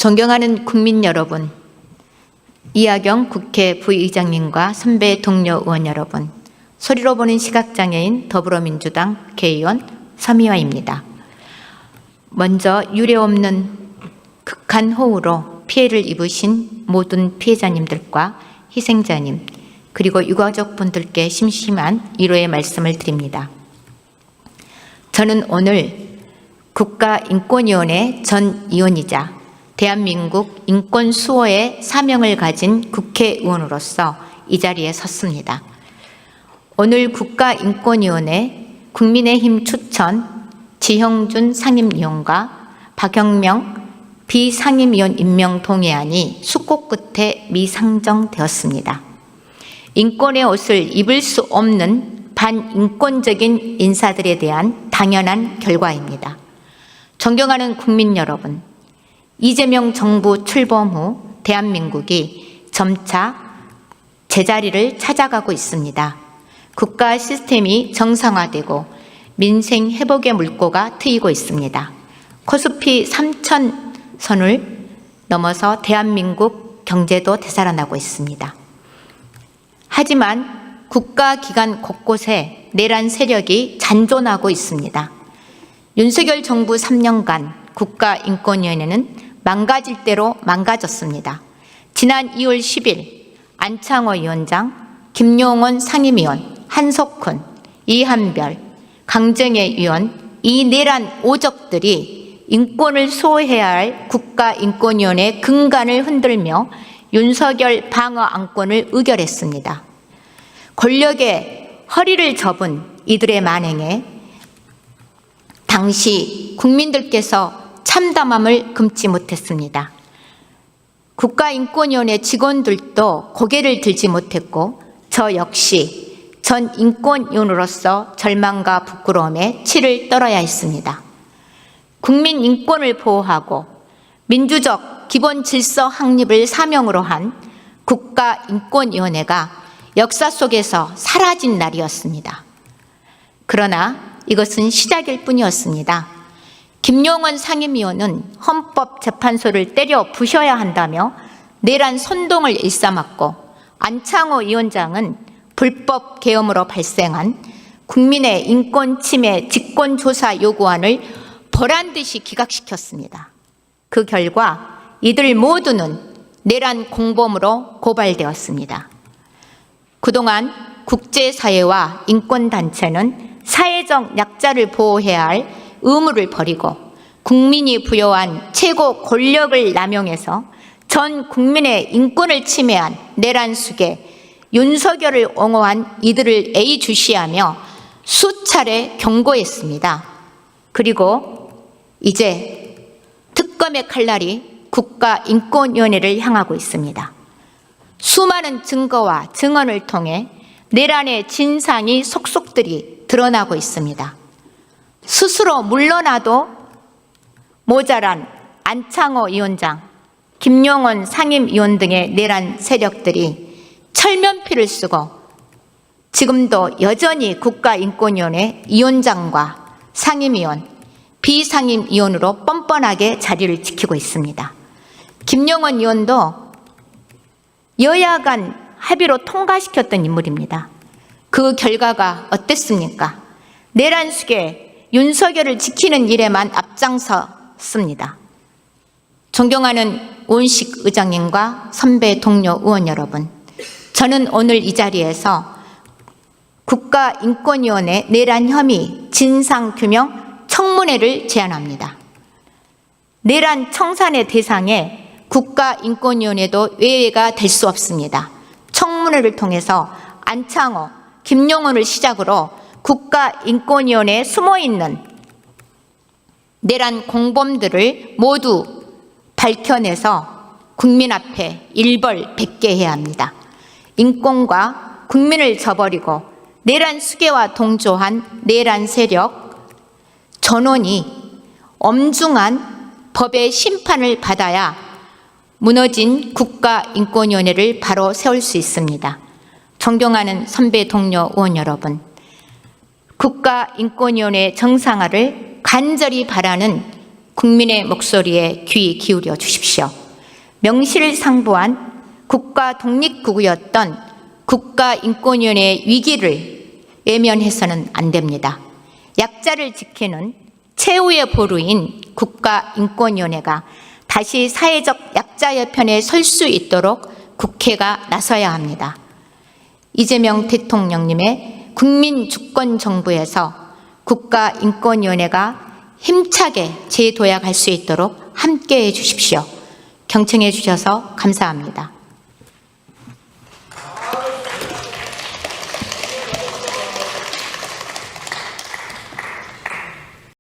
존경하는 국민 여러분, 이하경 국회 부의장님과 선배 동료 의원 여러분, 소리로 보는 시각장애인 더불어민주당 국회의원 서미화입니다. 먼저 유례없는 극한 호우로 피해를 입으신 모든 피해자님들과 희생자님, 그리고 유가족분들께 심심한 위로의 말씀을 드립니다. 저는 오늘 국가인권위원회 전 위원이자 대한민국 인권수호의 사명을 가진 국회의원으로서 이 자리에 섰습니다. 오늘 국가인권위원회 국민의힘 추천 지형준 상임위원과 박영명 비상임위원 임명 동의안이 숙고 끝에 미상정되었습니다. 인권의 옷을 입을 수 없는 반인권적인 인사들에 대한 당연한 결과입니다. 존경하는 국민 여러분, 이재명 정부 출범 후 대한민국이 점차 제자리를 찾아가고 있습니다. 국가 시스템이 정상화되고 민생 회복의 물꼬가 트이고 있습니다. 코스피 3,000선을 넘어서 대한민국 경제도 되살아나고 있습니다. 하지만 국가기관 곳곳에 내란 세력이 잔존하고 있습니다. 윤석열 정부 3년간 국가인권위원회는 망가질 대로 망가졌습니다. 지난 2월 10일 안창호 위원장, 김용원 상임위원, 한석훈, 이한별, 강정혜 위원, 이 내란 오적들이 인권을 수호해야 할 국가인권위원회 근간을 흔들며 윤석열 방어 안건을 의결했습니다. 권력의 허리를 접은 이들의 만행에 당시 국민들께서 참담함을 금치 못했습니다. 국가인권위원회 직원들도 고개를 들지 못했고 저 역시 전 인권위원으로서 절망과 부끄러움에 치를 떨어야 했습니다. 국민 인권을 보호하고 민주적 기본 질서 확립을 사명으로 한 국가인권위원회가 역사 속에서 사라진 날이었습니다. 그러나 이것은 시작일 뿐이었습니다. 김용원 상임위원은 헌법재판소를 때려 부셔야 한다며 내란 선동을 일삼았고, 안창호 위원장은 불법 계엄으로 발생한 국민의 인권 침해 직권조사 요구안을 보란듯이 기각시켰습니다. 그 결과 이들 모두는 내란 공범으로 고발되었습니다. 그동안 국제사회와 인권단체는 사회적 약자를 보호해야 할 의무를 버리고 국민이 부여한 최고 권력을 남용해서 전 국민의 인권을 침해한 내란 숙에 윤석열을 옹호한 이들을 예의주시하며 수차례 경고했습니다. 그리고 이제 특검의 칼날이 국가인권위원회를 향하고 있습니다. 수많은 증거와 증언을 통해 내란의 진상이 속속들이 드러나고 있습니다. 스스로 물러나도 모자란 안창호 위원장, 김용원 상임위원 등의 내란 세력들이 철면피를 쓰고 지금도 여전히 국가인권위원회 위원장과 상임위원, 비상임위원으로 뻔뻔하게 자리를 지키고 있습니다. 김용원 위원도 여야 간 합의로 통과시켰던 인물입니다. 그 결과가 어땠습니까? 내란 숙에 윤석열을 지키는 일에만 앞장섰습니다. 존경하는 오은식 의장님과 선배 동료 의원 여러분, 저는 오늘 이 자리에서 국가인권위원회 내란 혐의 진상규명 청문회를 제안합니다. 내란 청산의 대상에 국가인권위원회도 외회가 될 수 없습니다. 청문회를 통해서 안창호, 김용원을 시작으로 국가인권위원회에 숨어있는 내란 공범들을 모두 밝혀내서 국민 앞에 일벌백계 해야 합니다. 인권과 국민을 저버리고 내란 수괴와 동조한 내란 세력 전원이 엄중한 법의 심판을 받아야 무너진 국가인권위원회를 바로 세울 수 있습니다. 존경하는 선배 동료 의원 여러분, 국가인권위원회 정상화를 간절히 바라는 국민의 목소리에 귀 기울여 주십시오. 명실상부한 국가 독립구구였던 국가인권위원회의 위기를 외면해서는 안 됩니다. 약자를 지키는 최후의 보루인 국가인권위원회가 다시 사회적 약자의 편에 설 수 있도록 국회가 나서야 합니다. 이재명 대통령님의 국민주권정부에서 국가인권위원회가 힘차게 재도약할 수 있도록 함께해 주십시오. 경청해 주셔서 감사합니다.